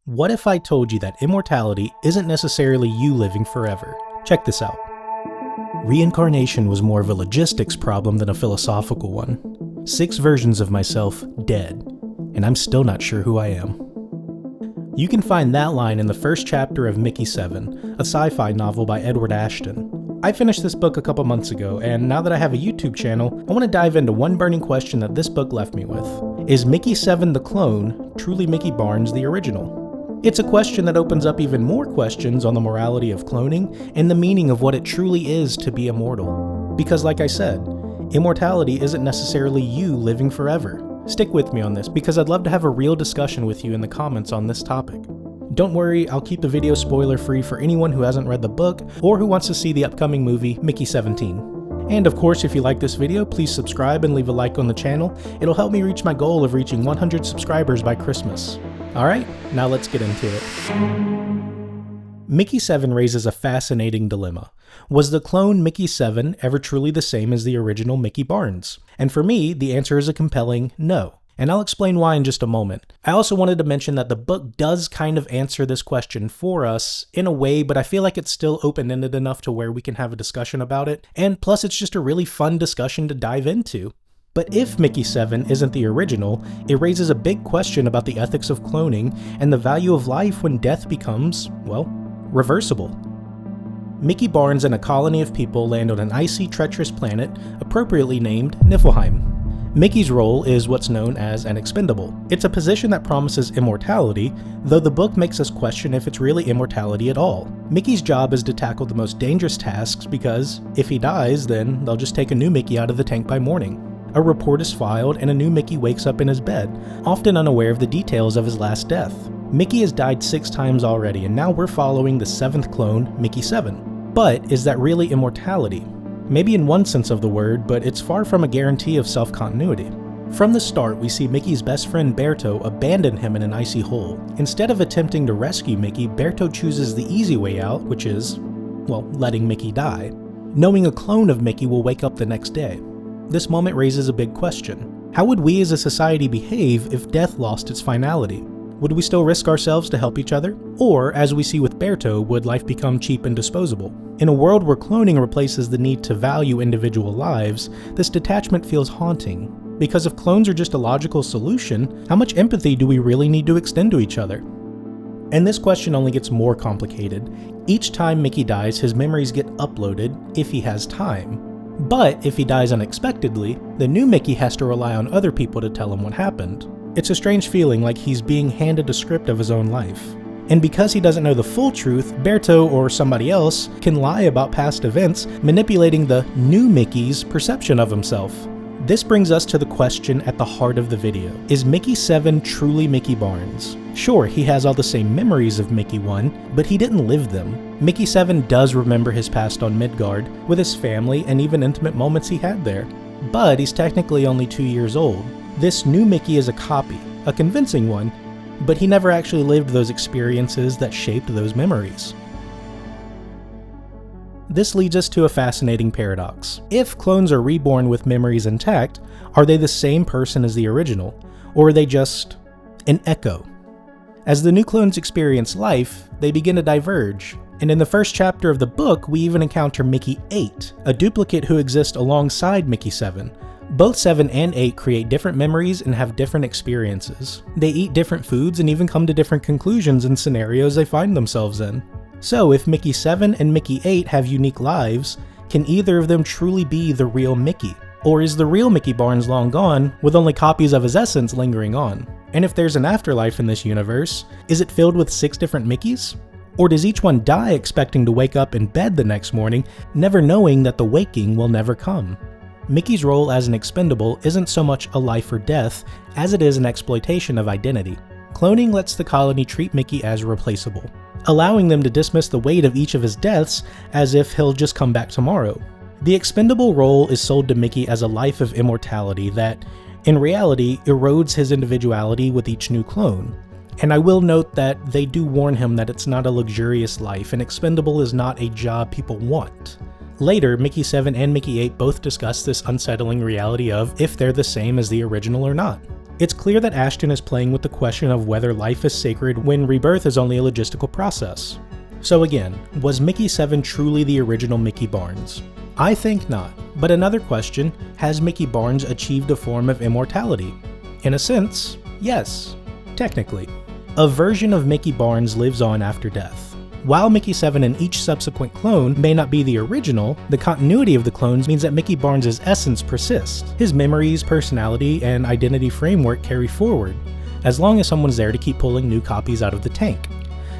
What if I told you that immortality isn't necessarily you living forever? Check this out. Reincarnation was more of a logistics problem than a philosophical one. 6 versions of myself dead, and I'm still not sure who I am. You can find that line in the first chapter of Mickey 7, a sci-fi novel by Edward Ashton. I finished this book a couple months ago, and now that I have a YouTube channel, I want to dive into one burning question that this book left me with. Is Mickey 7 the clone truly Mickey Barnes the original? It's a question that opens up even more questions on the morality of cloning and the meaning of what it truly is to be immortal. Because like I said, immortality isn't necessarily you living forever. Stick with me on this because I'd love to have a real discussion with you in the comments on this topic. Don't worry, I'll keep the video spoiler free for anyone who hasn't read the book or who wants to see the upcoming movie Mickey 17. And of course, if you like this video, please subscribe and leave a like on the channel. It'll help me reach my goal of reaching 100 subscribers by Christmas. Alright, now let's get into it. Mickey 7 raises a fascinating dilemma. Was the clone Mickey 7 ever truly the same as the original Mickey Barnes? And for me, the answer is a compelling no. And I'll explain why in just a moment. I also wanted to mention that the book does kind of answer this question for us in a way, but I feel like it's still open-ended enough to where we can have a discussion about it. And plus, it's just a really fun discussion to dive into. But if Mickey 7 isn't the original, it raises a big question about the ethics of cloning and the value of life when death becomes, well, reversible. Mickey Barnes and a colony of people land on an icy, treacherous planet, appropriately named Niflheim. Mickey's role is what's known as an expendable. It's a position that promises immortality, though the book makes us question if it's really immortality at all. Mickey's job is to tackle the most dangerous tasks because, if he dies, then they'll just take a new Mickey out of the tank by morning. A report is filed and a new Mickey wakes up in his bed, often unaware of the details of his last death. Mickey has died 6 times already, and now we're following the 7th clone, Mickey 7. But is that really immortality? Maybe in one sense of the word, but it's far from a guarantee of self-continuity. From the start, we see Mickey's best friend Berto abandon him in an icy hole. Instead of attempting to rescue Mickey, Berto chooses the easy way out, which is, well, letting Mickey die, knowing a clone of Mickey will wake up the next day. This moment raises a big question. How would we as a society behave if death lost its finality? Would we still risk ourselves to help each other? Or, as we see with Berto, would life become cheap and disposable? In a world where cloning replaces the need to value individual lives, this detachment feels haunting. Because if clones are just a logical solution, how much empathy do we really need to extend to each other? And this question only gets more complicated. Each time Mickey dies, his memories get uploaded, if he has time. But if he dies unexpectedly, the new Mickey has to rely on other people to tell him what happened. It's a strange feeling, like he's being handed a script of his own life. And because he doesn't know the full truth, Berto or somebody else can lie about past events, manipulating the new Mickey's perception of himself. This brings us to the question at the heart of the video. Is Mickey 7 truly Mickey Barnes? Sure, he has all the same memories of Mickey 1, but he didn't live them. Mickey 7 does remember his past on Midgard, with his family and even intimate moments he had there. But he's technically only 2 years old. This new Mickey is a copy, a convincing one, but he never actually lived those experiences that shaped those memories. This leads us to a fascinating paradox. If clones are reborn with memories intact, are they the same person as the original, or are they just an echo? As the new clones experience life, they begin to diverge, and in the first chapter of the book, we even encounter Mickey 8, a duplicate who exists alongside Mickey 7. Both 7 and 8 create different memories and have different experiences. They eat different foods and even come to different conclusions in scenarios they find themselves in. So if Mickey 7 and Mickey 8 have unique lives, can either of them truly be the real Mickey? Or is the real Mickey Barnes long gone, with only copies of his essence lingering on? And if there's an afterlife in this universe, is it filled with 6 different Mickeys? Or does each one die expecting to wake up in bed the next morning, never knowing that the waking will never come? Mickey's role as an expendable isn't so much a life or death as it is an exploitation of identity. Cloning lets the colony treat Mickey as replaceable, allowing them to dismiss the weight of each of his deaths as if he'll just come back tomorrow. The expendable role is sold to Mickey as a life of immortality that, in reality, erodes his individuality with each new clone. And I will note that they do warn him that it's not a luxurious life, and expendable is not a job people want. Later, Mickey 7 and Mickey 8 both discuss this unsettling reality of if they're the same as the original or not. It's clear that Ashton is playing with the question of whether life is sacred when rebirth is only a logistical process. So again, was Mickey 7 truly the original Mickey Barnes? I think not, but another question, has Mickey Barnes achieved a form of immortality? In a sense, yes, technically. A version of Mickey Barnes lives on after death. While Mickey 7 and each subsequent clone may not be the original, the continuity of the clones means that Mickey Barnes' essence persists. His memories, personality, and identity framework carry forward, as long as someone's there to keep pulling new copies out of the tank.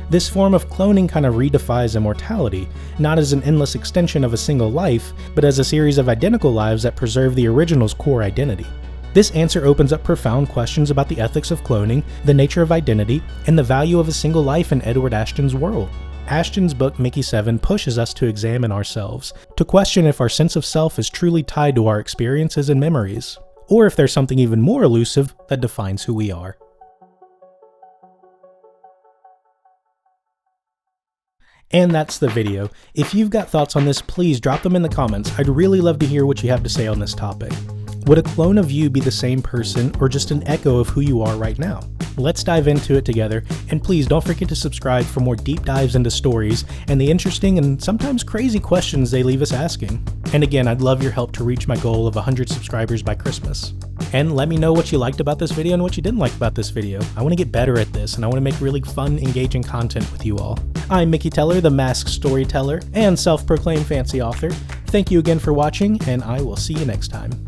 This form of cloning kind of redefines immortality, not as an endless extension of a single life, but as a series of identical lives that preserve the original's core identity. This answer opens up profound questions about the ethics of cloning, the nature of identity, and the value of a single life in Edward Ashton's world. Ashton's book Mickey 7 pushes us to examine ourselves, to question if our sense of self is truly tied to our experiences and memories, or if there's something even more elusive that defines who we are. And that's the video. If you've got thoughts on this, please drop them in the comments. I'd really love to hear what you have to say on this topic. Would a clone of you be the same person or just an echo of who you are right now? Let's dive into it together, and please don't forget to subscribe for more deep dives into stories and the interesting and sometimes crazy questions they leave us asking. And again, I'd love your help to reach my goal of 100 subscribers by Christmas. And let me know what you liked about this video and what you didn't like about this video. I want to get better at this, and I want to make really fun, engaging content with you all. I'm Mickey Teller, the masked storyteller and self-proclaimed fancy author. Thank you again for watching, and I will see you next time.